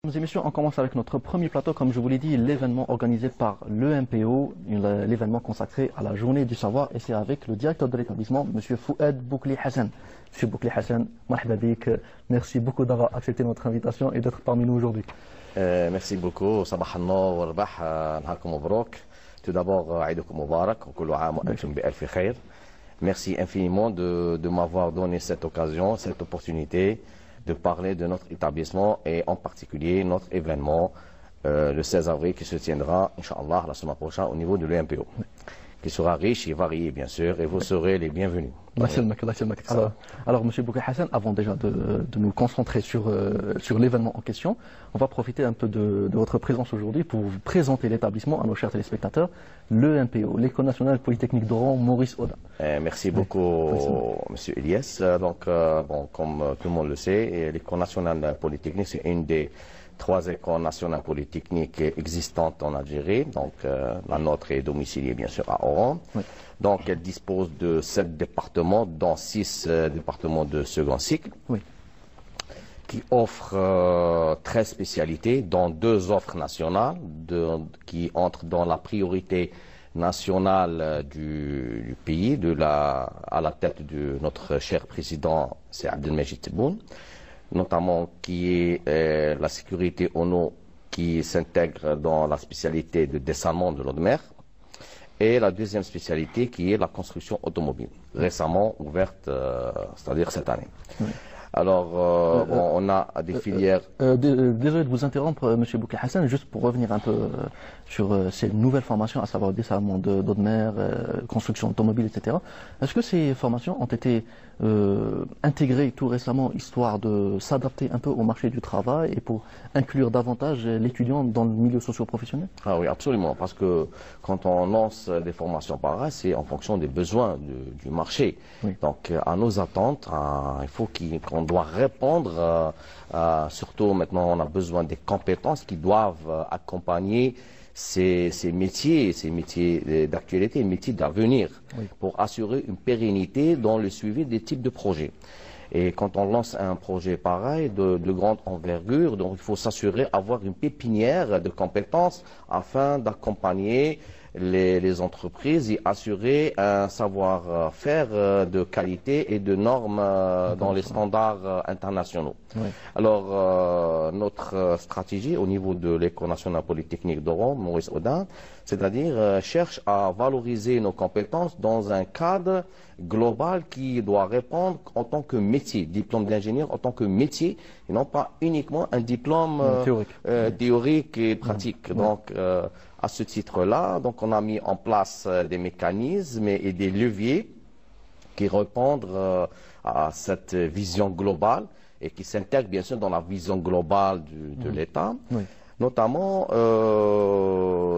Mesdames et messieurs, on commence avec notre premier plateau, comme je vous l'ai dit, l'événement organisé par l'EMPO, l'événement consacré à la journée du savoir, et c'est avec le directeur de l'établissement, M. Fouad Boukli Hassan. M. Boukli Hassan, marhaba bik, merci beaucoup d'avoir accepté notre invitation et d'être parmi nous aujourd'hui. Merci beaucoup, sabah al-nour wa rabah, naharakum mabrouk. Tout d'abord, Aïdoukoum Moubarak, kullu aam wa antum bi alfi khair. Merci infiniment de m'avoir donné cette occasion, cette opportunité de parler de notre établissement et en particulier notre événement le 16 avril qui se tiendra, Inch'Allah, la semaine prochaine au niveau de l'EMPO, qui sera riche et varié bien sûr, et vous serez les bienvenus. Alors, M. Boukli Hassan, avant déjà de nous concentrer sur l'événement en question, on va profiter un peu de votre présence aujourd'hui pour vous présenter l'établissement à nos chers téléspectateurs, l'EMPO, l'École nationale polytechnique d'Oran, Maurice Audin. Merci beaucoup, M. Elias. Donc, comme tout le monde le sait, l'École nationale polytechnique, c'est une des 3 écoles nationales polytechniques existantes en Algérie. Donc, la nôtre est domiciliée bien sûr à Oran. Oui. Donc, elle dispose de 7 départements, dont 6 départements de second cycle, oui, qui offrent 13 spécialités, dont 2 offres nationales, qui entrent dans la priorité nationale du pays, à la tête de notre cher président, c'est Abdelmajid Tebboune, notamment qui est la sécurité en eau, qui s'intègre dans la spécialité de dessalement de l'eau de mer, et la deuxième spécialité qui est la construction automobile, récemment ouverte, c'est-à-dire cette année. Oui. Alors, on a des filières... Désolé de vous interrompre, M. Boukli Hassan, juste pour revenir un peu sur ces nouvelles formations, à savoir dessalement d'eau de mer, construction automobile, etc. Est-ce que ces formations ont été intégrées tout récemment, histoire de s'adapter un peu au marché du travail et pour inclure davantage l'étudiant dans le milieu socio-professionnel? Ah oui, absolument, parce que quand on lance des formations pareilles, c'est en fonction des besoins du marché. Oui. Donc, à nos attentes, il faut qu'on doit répondre, surtout maintenant on a besoin des compétences qui doivent accompagner ces métiers d'actualité, métiers d'avenir, oui, pour assurer une pérennité dans le suivi des types de projets. Et quand on lance un projet pareil, de grande envergure, donc il faut s'assurer d'avoir une pépinière de compétences afin d'accompagner les entreprises et assurer un savoir-faire de qualité et de normes dans les standards internationaux. Oui. Alors, notre stratégie au niveau de l'École nationale polytechnique d'Oran, Maurice Audin, c'est-à-dire cherche à valoriser nos compétences dans un cadre global qui doit répondre en tant que métier, diplôme d'ingénieur en tant que métier, et non pas uniquement un diplôme théorique et pratique. Oui. Donc, à ce titre-là, donc on a mis en place des mécanismes et des leviers qui répondent à cette vision globale et qui s'intègrent bien sûr dans la vision globale de l'État. Oui. Notamment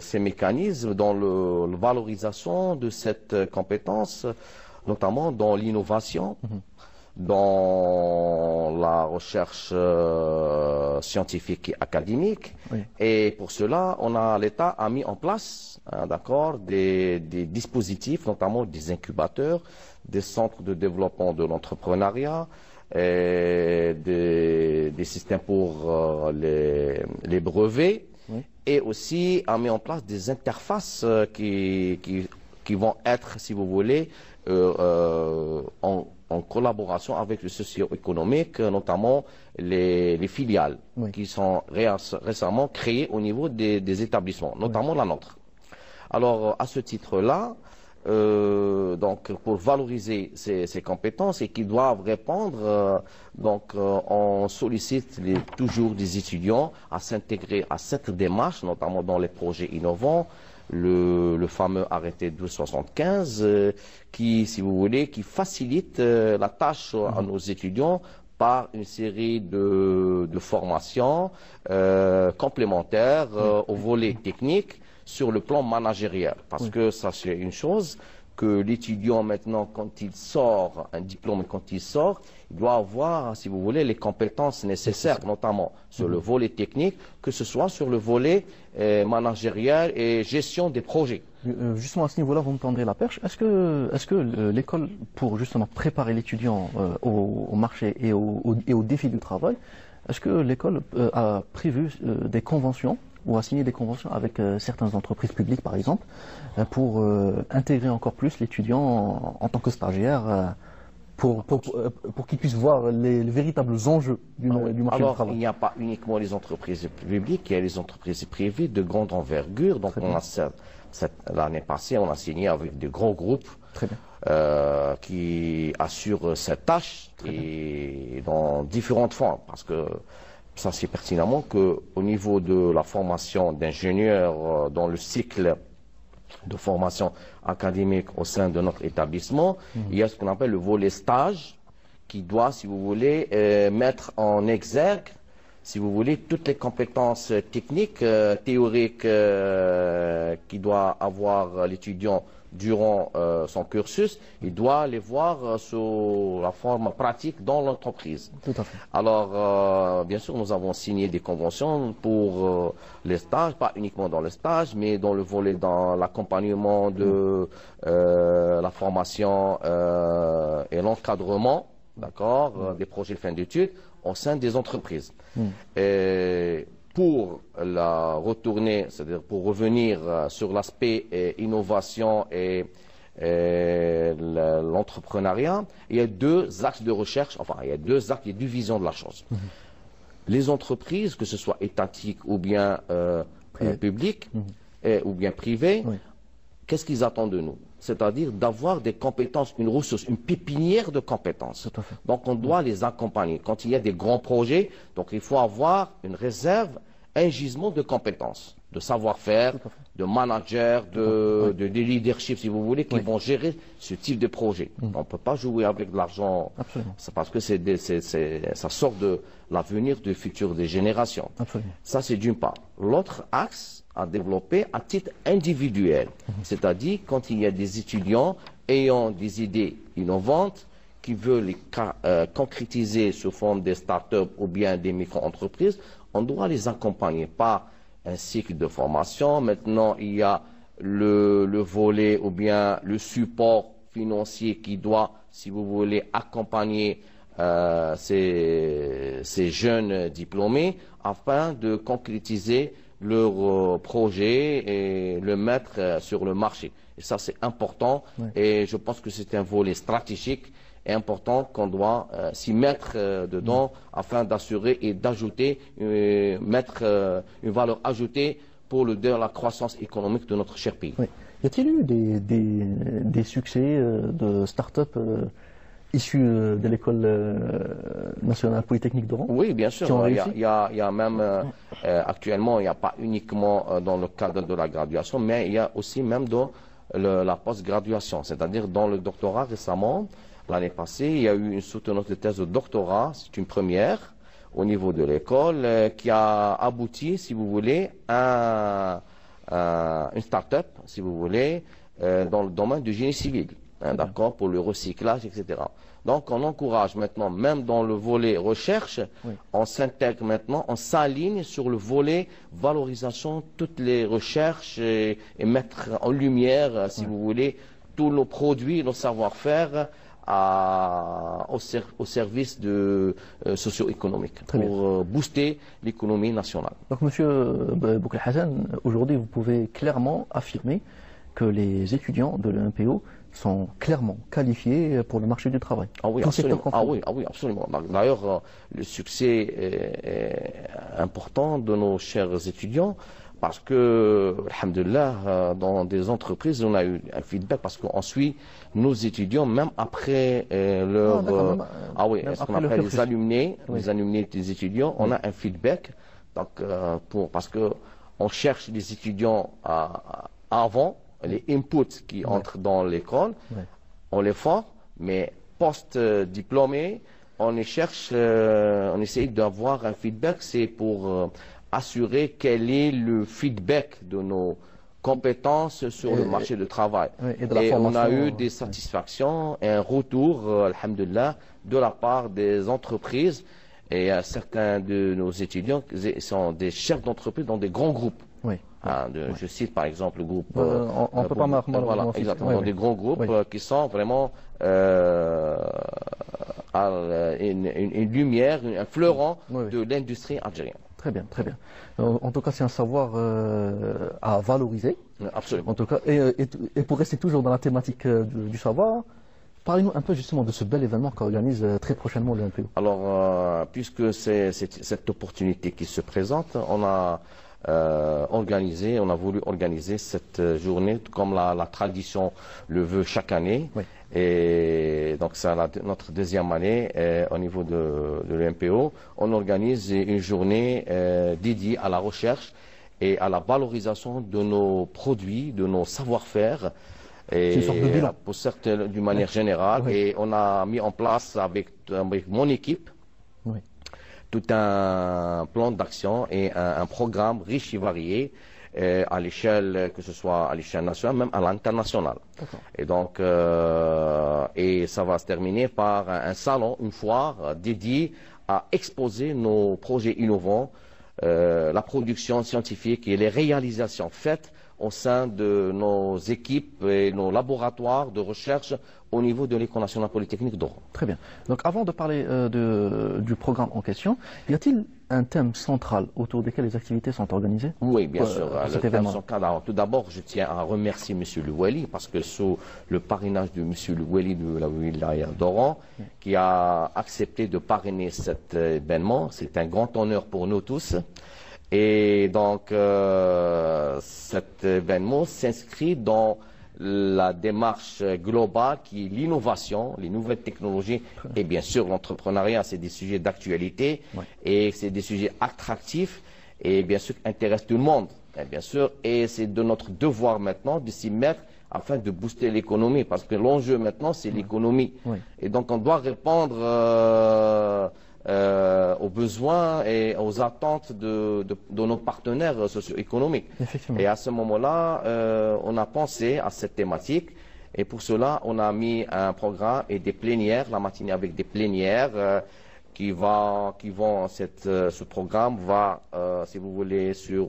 ces mécanismes dans la valorisation de cette compétence, notamment dans l'innovation, dans la recherche scientifique et académique. Oui. Et pour cela, l'État a mis en place, des dispositifs, notamment des incubateurs, des centres de développement de l'entrepreneuriat, des systèmes pour les brevets, oui, et aussi a mis en place des interfaces qui vont être, si vous voulez, en collaboration avec le socio-économique, notamment les filiales, oui, qui sont récemment créées au niveau des établissements, notamment, oui, la nôtre. Alors, à ce titre-là, donc pour valoriser ces compétences et qui doivent répondre, on sollicite toujours des étudiants à s'intégrer à cette démarche, notamment dans les projets innovants, le fameux arrêté 1275 qui, si vous voulez, qui facilite la tâche à nos étudiants par une série de formations complémentaires au volet technique sur le plan managérial. Parce que ça, c'est une chose que l'étudiant maintenant, quand il sort, un diplôme, quand il sort, il doit avoir, si vous voulez, les compétences nécessaires, notamment sur le volet technique, que ce soit sur le volet managérial et gestion des projets. Justement, à ce niveau-là, vous me tendrez la perche. Est-ce que l'école, pour justement préparer l'étudiant au marché et au défi du travail, est-ce que l'école a prévu des conventions ou a signé des conventions avec certaines entreprises publiques, par exemple, pour intégrer encore plus l'étudiant en tant que stagiaire pour qu'ils puissent voir les véritables enjeux du marché du travail? Il n'y a pas uniquement les entreprises publiques, il y a les entreprises privées de grande envergure. Donc, l'année passée, on a signé avec de grands groupes qui assurent cette tâche et dans différentes formes. Parce que ça, c'est pertinemment qu'au niveau de la formation d'ingénieurs dans le cycle de formation académique au sein de notre établissement, il y a ce qu'on appelle le volet stage qui doit, si vous voulez, mettre en exergue, si vous voulez, toutes les compétences techniques, théoriques qui doit avoir l'étudiant durant son cursus. Il doit les voir sous la forme pratique dans l'entreprise. Tout à fait. Alors, bien sûr, nous avons signé des conventions pour les stages, pas uniquement dans les stages, mais dans le volet, dans l'accompagnement de la formation et l'encadrement, d'accord, des projets de fin d'études au sein des entreprises. Et pour la retourner, c'est-à-dire pour revenir sur l'aspect innovation et l'entrepreneuriat, il y a deux axes de recherche, enfin il y a deux axes, il y a deux visions de la chose. Les entreprises, que ce soit étatiques ou bien publiques ou bien privées, qu'est-ce qu'ils attendent de nous? C'est-à-dire d'avoir des compétences, une ressource, une pépinière de compétences. Donc on doit les accompagner. Quand il y a des grands projets, donc il faut avoir une réserve, un gisement de compétences, de savoir-faire, de managers, de leadership, si vous voulez, qui vont gérer ce type de projet. On ne peut pas jouer avec de l'argent, c'est parce que ça sort de l'avenir du futur des générations. Ça, c'est d'une part. L'autre axe à développer à titre individuel, c'est-à-dire quand il y a des étudiants ayant des idées innovantes, qui veulent les concrétiser sous forme des start-up ou bien des micro-entreprises, on doit les accompagner par un cycle de formation. Maintenant, il y a le volet ou bien le support financier qui doit, si vous voulez, accompagner ces jeunes diplômés afin de concrétiser leur projet et le mettre sur le marché. Et ça, c'est important et je pense que c'est un volet stratégique et important qu'on doit s'y mettre dedans afin d'assurer et d'ajouter, mettre une valeur ajoutée pour la croissance économique de notre cher pays. Y a-t-il eu des succès de start-up issus de l'école nationale polytechnique d'Oran? Oui, bien sûr. Il y a même, actuellement, il n'y a pas uniquement dans le cadre de la graduation, mais il y a aussi même dans la post-graduation, c'est-à-dire dans le doctorat récemment. L'année passée, il y a eu une soutenance de thèse de doctorat, c'est une première au niveau de l'école, qui a abouti, si vous voulez, à une start-up, si vous voulez, dans le domaine du génie civil, d'accord, pour le recyclage, etc. Donc, on encourage maintenant, même dans le volet recherche, on s'intègre maintenant, on s'aligne sur le volet valorisation, toutes les recherches et mettre en lumière, si vous voulez, tous nos produits, nos savoir-faire, au service de socio-économique pour booster l'économie nationale. Donc, Monsieur Boukel Hassan, aujourd'hui, vous pouvez clairement affirmer que les étudiants de l'EMPO sont clairement qualifiés pour le marché du travail. Ah oui, absolument. Absolument. D'ailleurs, le succès est important de nos chers étudiants. Parce que, alhamdoulilah, dans des entreprises, on a eu un feedback parce qu'on suit nos étudiants même après leur... ce qu'on appelle les alumnés des étudiants, on a un feedback. Donc, parce que on cherche les étudiants avant, les inputs qui entrent dans l'école, on les forme, mais post-diplômés, on les cherche, on essaie d'avoir un feedback, c'est pour... assurer quel est le feedback de nos compétences sur le marché du travail. Et on a eu des satisfactions et un retour, alhamdoulilah, de la part des entreprises. Et certains de nos étudiants sont des chefs d'entreprise dans des grands groupes. Je cite par exemple le groupe... on ne peut pas exactement, dans des grands groupes qui sont vraiment une lumière, un fleuron de l'industrie algérienne. Très bien, très bien. En tout cas, c'est un savoir à valoriser. Absolument. En tout cas, et pour rester toujours dans la thématique du savoir, parlez-nous un peu justement de ce bel événement qu'organise très prochainement le MPO. Alors, puisque c'est cette opportunité qui se présente, on a on a voulu organiser cette journée comme la tradition le veut chaque année. Oui. Et donc, c'est notre deuxième année au niveau de l'MPO. On organise une journée dédiée à la recherche et à la valorisation de nos produits, de nos savoir-faire. C'est une sorte de bilan. Pour certaines, d'une manière générale. Oui. Et on a mis en place avec mon équipe tout un plan d'action et un programme riche et varié à l'échelle, que ce soit à l'échelle nationale, même à l'international. Et donc, et ça va se terminer par un salon, une foire dédiée à exposer nos projets innovants, la production scientifique et les réalisations faites au sein de nos équipes et nos laboratoires de recherche au niveau de l'École nationale polytechnique d'Oran. Très bien. Donc avant de parler du programme en question, y a-t-il un thème central autour desquels les activités sont organisées? Oui, bien sûr. Tout d'abord, je tiens à remercier M. Louali parce que sous le parrainage de M. Louali de la wilaya d'Oran, qui a accepté de parrainer cet événement, c'est un grand honneur pour nous tous. Et donc, cet événement s'inscrit dans la démarche globale qui est l'innovation, les nouvelles technologies et bien sûr l'entrepreneuriat, c'est des sujets d'actualité et c'est des sujets attractifs et bien sûr qui intéressent tout le monde, bien sûr, et c'est de notre devoir maintenant de s'y mettre afin de booster l'économie parce que l'enjeu maintenant c'est l'économie et donc on doit répondre aux besoins et aux attentes de nos partenaires socio-économiques. Et à ce moment-là, on a pensé à cette thématique et pour cela, on a mis un programme et des plénières, la matinée avec des plénières ce programme va, si vous voulez, sur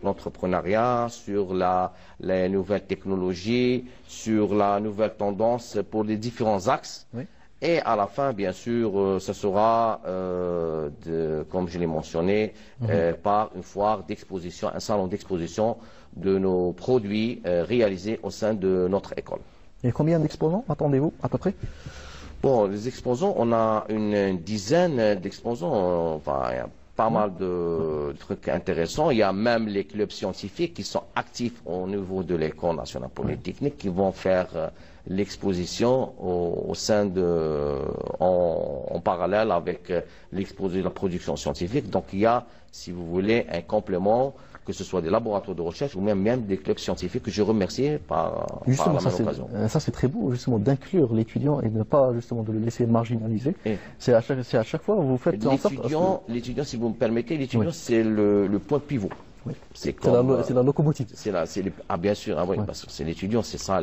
l'entrepreneuriat, sur les nouvelles technologies, sur la nouvelle tendance pour les différents axes. Et à la fin, bien sûr, ce sera, comme je l'ai mentionné, par une foire d'exposition, un salon d'exposition de nos produits réalisés au sein de notre école. Et combien d'exposants attendez-vous à peu près? Bon, les exposants, on a une dizaine d'exposants. Enfin, il y a pas mal de trucs intéressants. Il y a même les clubs scientifiques qui sont actifs au niveau de l'École nationale polytechnique qui vont faire l'exposition au sein en parallèle avec l'exposition de la production scientifique. Donc il y a, si vous voulez, un complément, que ce soit des laboratoires de recherche ou même des clubs scientifiques que je remercie par la même occasion. Ça c'est très beau, justement, d'inclure l'étudiant et de ne pas justement de le laisser marginaliser. C'est à chaque fois vous faites en sorte. L'étudiant, si vous me permettez, l'étudiant c'est le point pivot. C'est la locomotive. Bien sûr, parce que c'est l'étudiant, c'est ça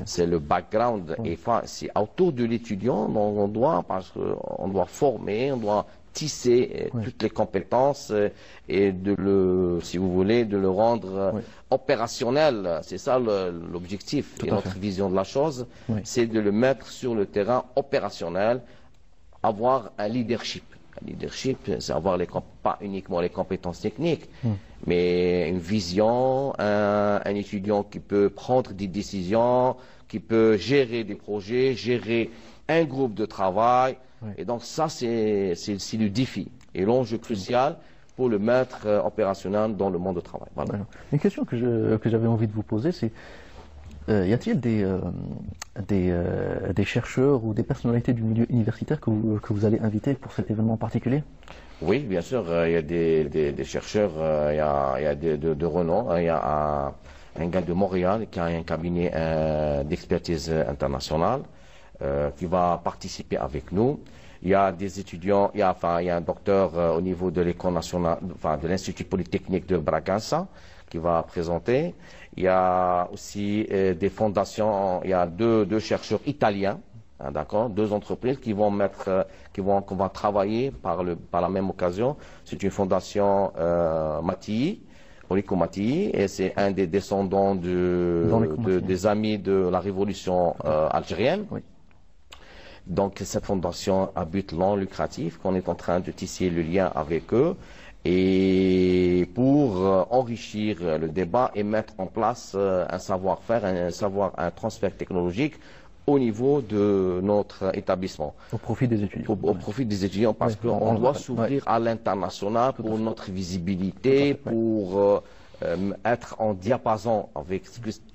c'est le background. Et c'est autour de l'étudiant, on doit former, on doit tisser toutes les compétences et si vous voulez, de le rendre opérationnel. C'est ça l'objectif. Et notre vision de la chose, c'est de le mettre sur le terrain opérationnel, avoir un leadership. Un leadership, c'est avoir pas uniquement les compétences techniques, mais une vision, un étudiant qui peut prendre des décisions, qui peut gérer des projets, gérer un groupe de travail. Et donc ça, c'est le défi et l'enjeu crucial pour le mettre opérationnel dans le monde du travail. Voilà. Une question que j'avais envie de vous poser, c'est y a-t-il des chercheurs ou des personnalités du milieu universitaire que vous allez inviter pour cet événement particulier? Oui, bien sûr, il y a des chercheurs, il y a de renom. Il y a un gars de Montréal qui a un cabinet d'expertise internationale qui va participer avec nous. Il y a des étudiants, il y a un docteur au niveau de l'École nationale, de l'Institut polytechnique de Bragança qui va présenter. Il y a aussi des fondations, il y a deux chercheurs italiens, d'accord, deux entreprises qu'on va travailler par la même occasion. C'est une fondation Mattei, Enrico Mattei, et c'est un des descendants des amis de la révolution algérienne. Donc cette fondation à but non lucratif, qu'on est en train de tisser le lien avec eux, et pour enrichir le débat et mettre en place un savoir-faire, un transfert technologique au niveau de notre établissement. Au profit des étudiants. Au profit des étudiants, parce qu'on doit s'ouvrir à l'international pour notre visibilité, pour être en diapason avec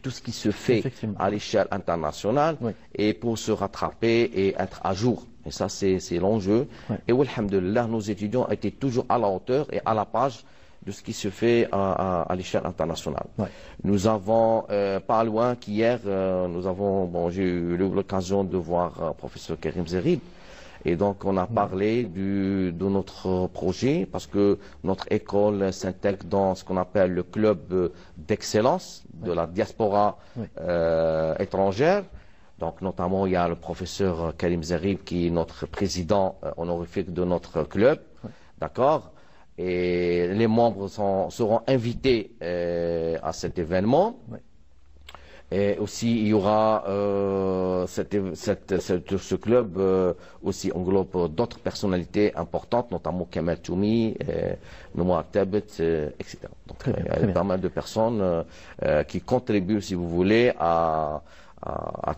tout ce qui se fait à l'échelle internationale, et pour se rattraper et être à jour. Et ça, c'est l'enjeu. Et alhamdoulilah, nos étudiants étaient toujours à la hauteur et à la page de ce qui se fait à l'échelle internationale. Nous avons, pas loin qu'hier, j'ai eu l'occasion de voir professeur Karim Zerib. Et donc, on a parlé de notre projet, parce que notre école s'intègre dans ce qu'on appelle le club d'excellence de la diaspora étrangère. Donc, notamment, il y a le professeur Karim Zerib, qui est notre président honorifique de notre club. D'accord? Et les membres seront invités à cet événement. Et aussi, il y aura ce club aussi englobe d'autres personnalités importantes, notamment Kamal Toumi, Nouma Tabet, etc. Donc, il y a pas mal de personnes qui contribuent, si vous voulez, à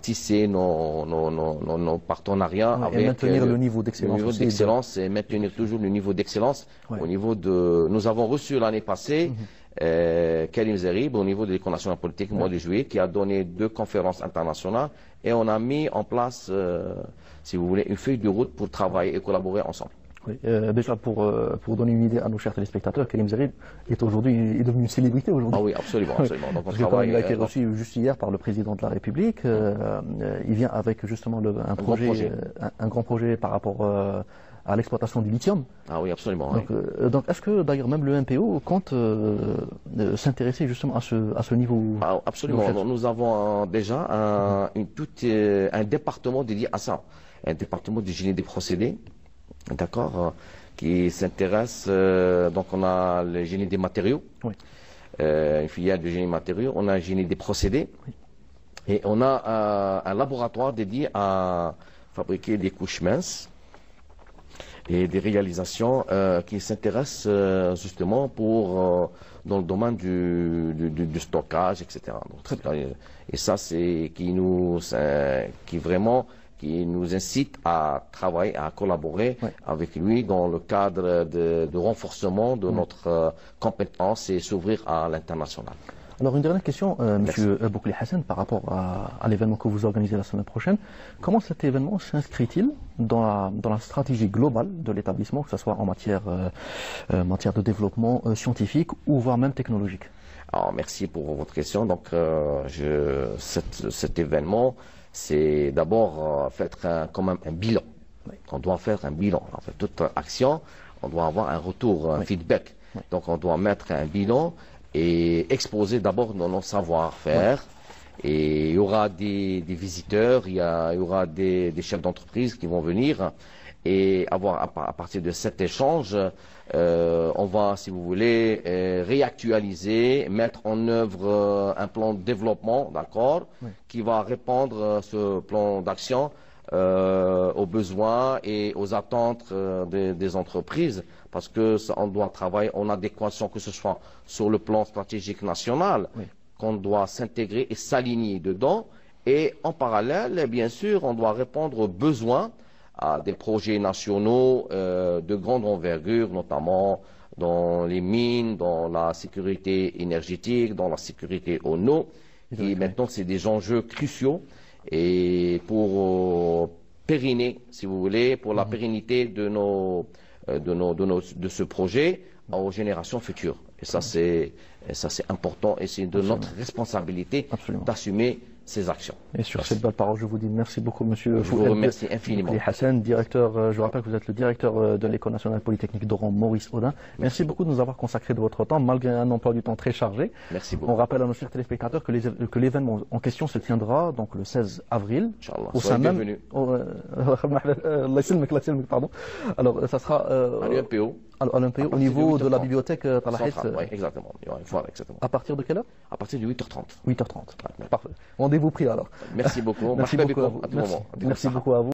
tisser nos partenariats avec et maintenir le niveau d'excellence. Et maintenir toujours le niveau d'excellence au niveau de. Nous avons reçu l'année passée Karim Zerib au niveau de l'École nationale politique au mois de juillet, qui a donné 2 conférences internationales, et on a mis en place, si vous voulez, une feuille de route pour travailler et collaborer ensemble. Oui, déjà pour donner une idée à nos chers téléspectateurs, Karim Zerib est devenu une célébrité aujourd'hui. Ah oui, absolument, absolument. Donc il a été reçu juste hier par le président de la République. Il vient avec justement un grand projet par rapport à l'exploitation du lithium. Ah oui, absolument. Donc est-ce que d'ailleurs même le MPO compte s'intéresser justement à ce niveau? Absolument. Nous avons déjà un département dédié à ça, un département du génie des procédés. D'accord, qui s'intéresse, donc on a le génie des matériaux, une filière de génie matériaux, on a un génie des procédés, et on a un laboratoire dédié à fabriquer des couches minces et des réalisations qui s'intéressent justement dans le domaine du stockage, etc. Donc, et ça, c'est qui nous incite à travailler, à collaborer avec lui dans le cadre de renforcement de notre compétence et s'ouvrir à l'international. Alors une dernière question, Monsieur Boukli Hassan, par rapport à l'événement que vous organisez la semaine prochaine. Comment cet événement s'inscrit-il dans la stratégie globale de l'établissement, que ce soit en matière de développement scientifique ou voire même technologique? Alors merci pour votre question. Donc cet événement, c'est d'abord faire quand même un bilan. On doit faire un bilan. En fait, toute action, on doit avoir un retour, un feedback. Donc on doit mettre un bilan et exposer d'abord nos savoir-faire. Et il y aura des visiteurs, il y aura des chefs d'entreprise qui vont venir. Et à partir de cet échange, on va, si vous voulez, réactualiser, mettre en œuvre un plan de développement, d'accord, qui va répondre ce plan d'action aux besoins et aux attentes des entreprises, parce que on doit travailler en adéquation, que ce soit sur le plan stratégique national, qu'on doit s'intégrer et s'aligner dedans, et en parallèle, bien sûr, on doit répondre aux besoins à des projets nationaux de grande envergure, notamment dans les mines, dans la sécurité énergétique, dans la sécurité en eau. Et maintenant, c'est des enjeux cruciaux et pour périner, si vous voulez, pour la pérennité de ce projet aux générations futures. Et ça, c'est important et c'est de notre responsabilité d'assumer ces actions. Et sur cette belle parole, je vous dis merci beaucoup, monsieur. Je vous remercie infiniment. Hassan, directeur, je rappelle que vous êtes le directeur de l'École nationale polytechnique d'Oran, Maurice Audin. Merci beaucoup de nous avoir consacré de votre temps, malgré un emploi du temps très chargé. Merci beaucoup. On rappelle à nos chers téléspectateurs que l'événement en question se tiendra donc le 16 avril. Inch'Allah. Au sein même. Pardon. Alors, ça sera. À l'UMPO. À l'UMPO, au niveau de la bibliothèque Talahit. Oui, exactement. Voilà, exactement. À partir de quelle heure? À partir de 8h30. 8h30. Parfait. Rendez-vous pris alors. Merci beaucoup. Merci beaucoup à vous. Merci beaucoup à vous.